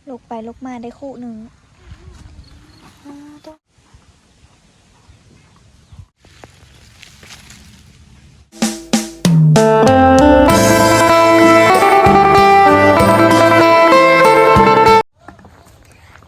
ลูกไปลูกมาได้คู่หนึ่ง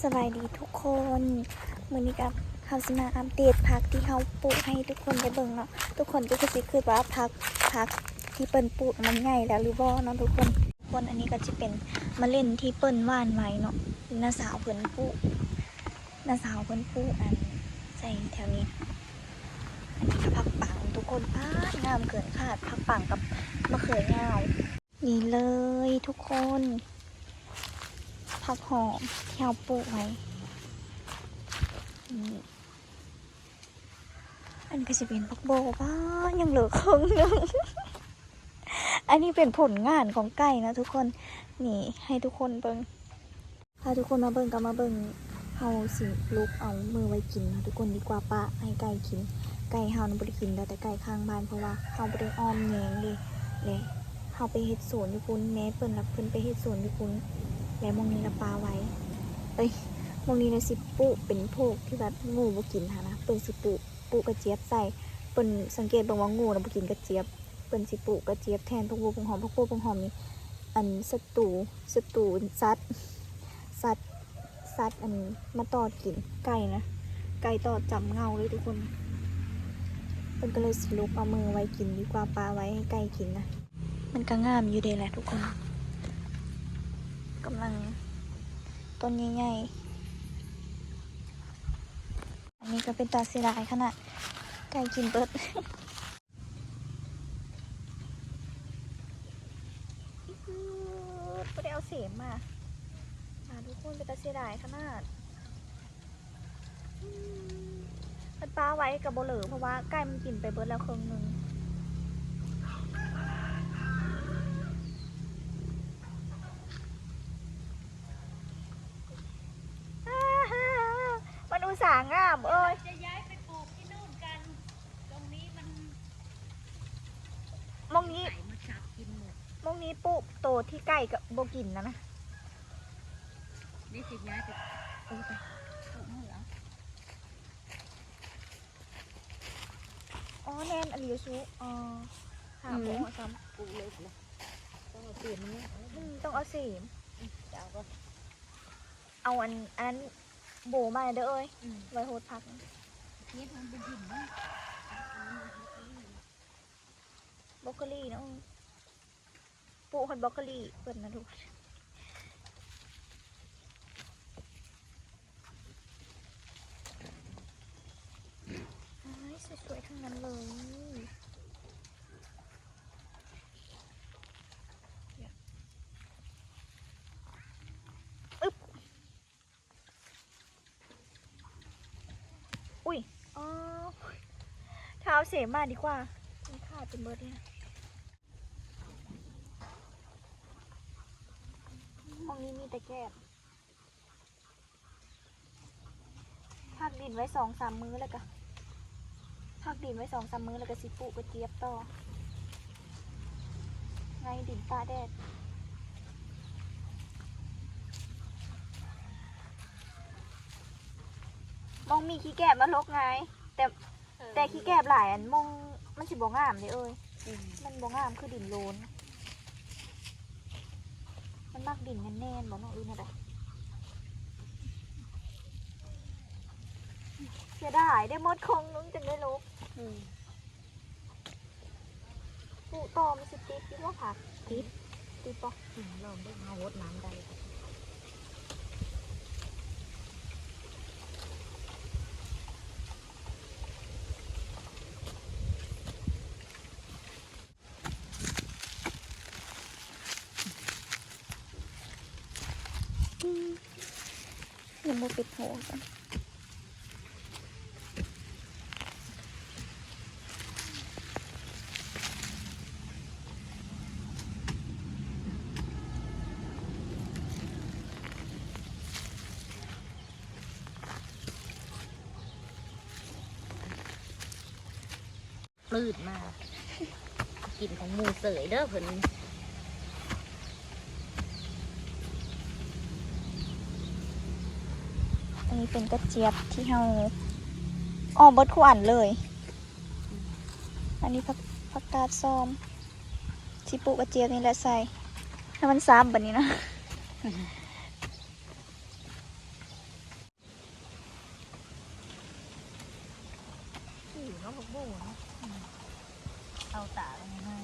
สบายดีทุกคนมื้อนี้กับเฮาสิมาอัปเดตผักที่เฮาปลูกให้ทุกคนได้เบิ่งเนาะทุกคนก็สิคิดว่าผักที่เปิ้นปลูกมันใหญ่แล้วหรือบ่เนาะทุกคนอันนี้ก็จะเป็นมะเร็งที่เปิ้นหว่านไว้เนาะน้าสาวเพิ่นปลูกอันใส่แถวนี้อันนี้ก็ผักปังทุกคนงามเกินคาดผักปังกับมะเขือยาวนี่เลยทุกคนผักหอมที่เราปลูกไว้อันก็จะเป็นผักโบบ้างยังเหลือครึ่งนึง อันนี้เป็นผลงานของไก่นะทุกคนนี่ให้ทุกคนเบิ่งถ้าทุกคนมาเบิ่งก็มาเบิ่งเฮาสิลูกเอามือไว้กินนะทุกคนดีกว่าปะให้ไก่กินไก่เฮาบ่ได้กินแต่ไก่ข้างบ้านเพราะว่าเฮาบ่ได้อ้อมแยงเลยและเฮาไปเฮ็ดสวนอยู่พุ่นแม่เพิ่นรับเพิ่นไปเฮ็ดสวนอยู่พุ่นแล้วมองนี้ละปลาไว้มองนี้นะสิปลูกเป็นพวกที่แบบงูบ่กินหานะเปิ้นสิปลูกกระเจี๊ยบใส่เปิ้นสังเกตเบิ่งว่างูน่ะบ่กินกระเจี๊ยบเปิ้นสิปลูกกระเจี๊ยบแทนพวกบัวพวกหอมนี่อันศัตรูสัตว์อันมาตอดกินไก่นะไก่ตอดจำเงาเลยทุกคนเปิ้นก็เลยสิลูกเอามือไว้กินดีกว่าปลาไว้ให้ไก่กินนะมันก็งามอยู่เด้แหละทุกคนกำลังต้นใหญ่ๆอันนี้ก็เป็นตาเสียดายขนาดไก่กินเบิด ไม่ได้เอาเสียมมาทุกคนเป็นตาเสียดายขนาดมันป้าไว้กับโบเหลือเพราะว่าไก่มันกินไปเบิดแล้วครึ่งนึงมันอุตส่าห์งามเอ้ยจะย้ายไปปลูกที่นู่นกันตรงนี้มันมองนี้ปลูกโตที่ไก่กับโบกินนะนี่สิย้ายไปปลูกเหรออ๋อแนนอลิซูหาโบซ้ำปลูกเลยนะต้องเอาเสียมนี้ต้องเอาเสียมเอาอันนั้นโบมาเด้อเอ้ยไว้โหดพักนี่มันเป็นหินนะบล็อกโคลี่นะปลูกคนบล็อกโคลี่เปิดนะทุกสวยๆทั้งนั้นเลยอุ้ยอ๋อเท้าเสมาดีกว่ามันขาดเป็นเบิร์ดเลยห้องนี้มีแต่แก้มพักดินไว้2-3 มื้อแล้วก็สิปลูกกระเจี๊ยบต่อไงดินตาแดดมองมีขี้แกบมาลกไงแต่ขี้แกบหลายอันมองมันสิบ่งามเลยเอ้ยมันบ่งามคือดินโลนมันมักดินแน่นๆบ่น้องอื่นอะไรเสียดายได้มดคงนึงจังได้ลกปูตอมสิติดที่ว่าผักติดปะเริ่มได้มาหดน้ำได้ยังไม่ปิดหัวกันปลื้ดมากกินของหมูเสยเด้อเพิ่น อันนี้เป็นกระเจี๊ยบที่เราอ้อมเบิดคู่อันเลย อันนี้ผักกาดซ้อมชิปุกระเจี๊ยบนี่แหละใส่ให้มันซ้ำแบบนี้นะ ผิวน้องโบเนาะเอาตาลงมา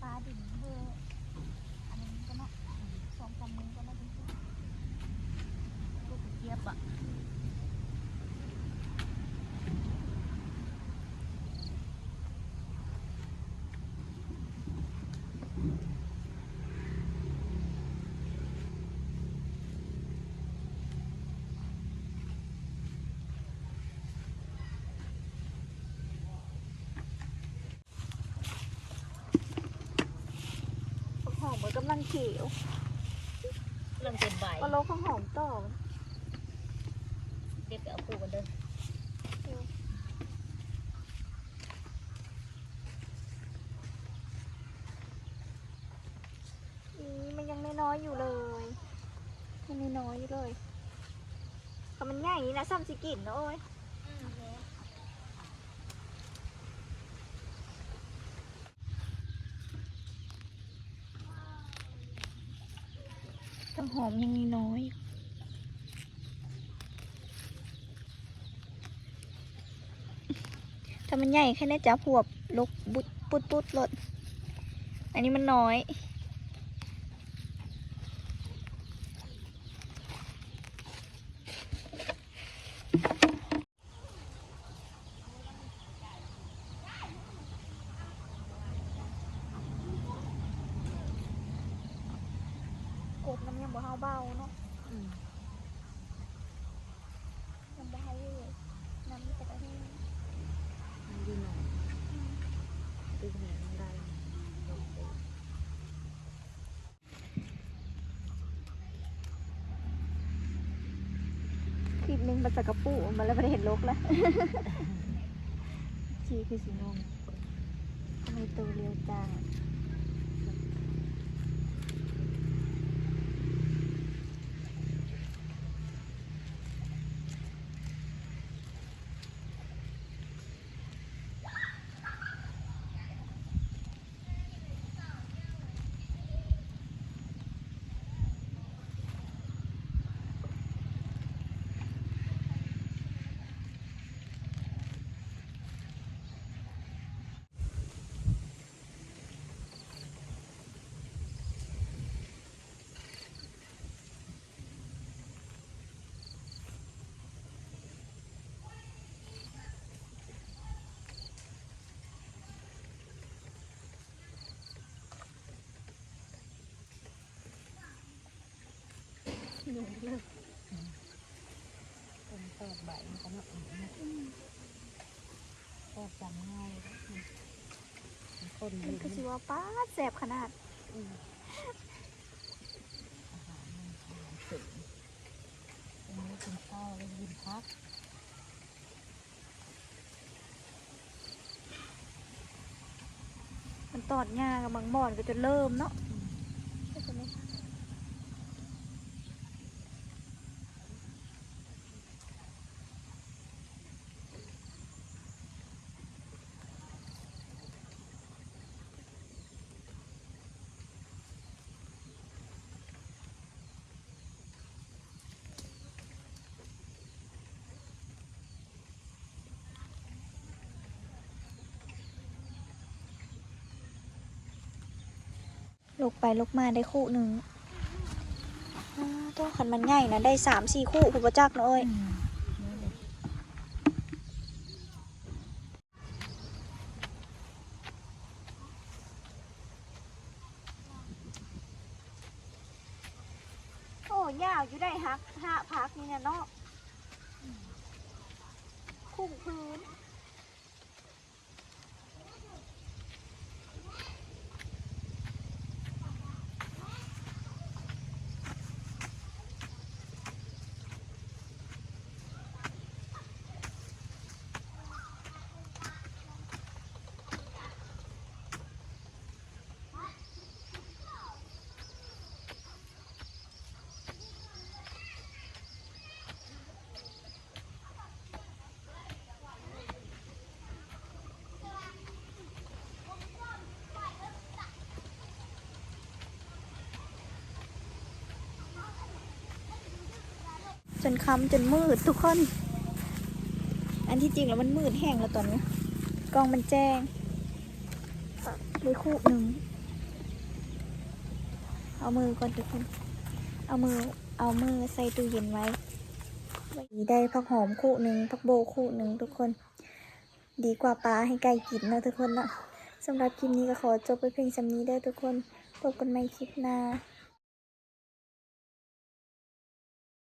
ปลาดิ่งเบอร์อันนี้ก็เนาะ2-3 มื้อก็เนาะ ลูกกระเจี๊ยบอ่ะ หอมเหมือนกำลังเขียว เริ่มเป็นใบ ก็โลข้าวหอมต่อ เด็กเอาปูกันเด้อ มันยังน้อยๆอยู่เลยยังน้อยๆอยู่เลยถ้ามันใหญ่อย่างนี้นะซ้ำสิกินเนอะโอ้ยต้องหอมยังน้อยถ้ามันใหญ่แค่นี้จะพวบลกบุดปุดปุดหลดอันนี้มันน้อยกบน้ำยังบ่เบาเนาะยังบ่ให้น้ำจะกระเทียม มันดีหน่อยตีแหงได้ลงไป คลิปหนึงมันจะกระปูมันแล้วไม่ได้เห็นลกแล้ว ชีคือสีนมทำไมตัวเร็วจังหนุ่มเลย ต้นตอดใบมันก็เนาะตอดจำง่ายมันคน มั ยื น น ก็สิว่าป้าดแสบขนาด อาหารมันอาหารเสริมตรงนี้กินข้าวแล้วกินพัก มันตอดงากับบางบ่อนก็จะเริ่มเนาะ ลูกไปลูกมาได้คู่หนึ่งต้องขันมันง่ายนะได้3-4คู่ผู้ประจักษ์เนาะเอ้ยโอ้ยาวอยู่ได้ฮัก5 พักนี่นะเนาะคุ้มพื้นจนค่ำจนมืดทุกคน อันที่จริงแล้วมันมืดแห้งแล้วตอนนี้กล้องมันแจ้งได้คู่หนึ่งเอามือก่อนทุกคนเอามือใส่ตู้เย็นไว้ได้ผักหอมคู่หนึ่งผักโบคู่หนึ่งทุกคนดีกว่าปลาให้ไก่กินนะทุกคนนะสำหรับคลิปนี้ก็ขอจบไปเพียงสำนี้ได้ทุกคนพบกันใหม่คลิปหน้า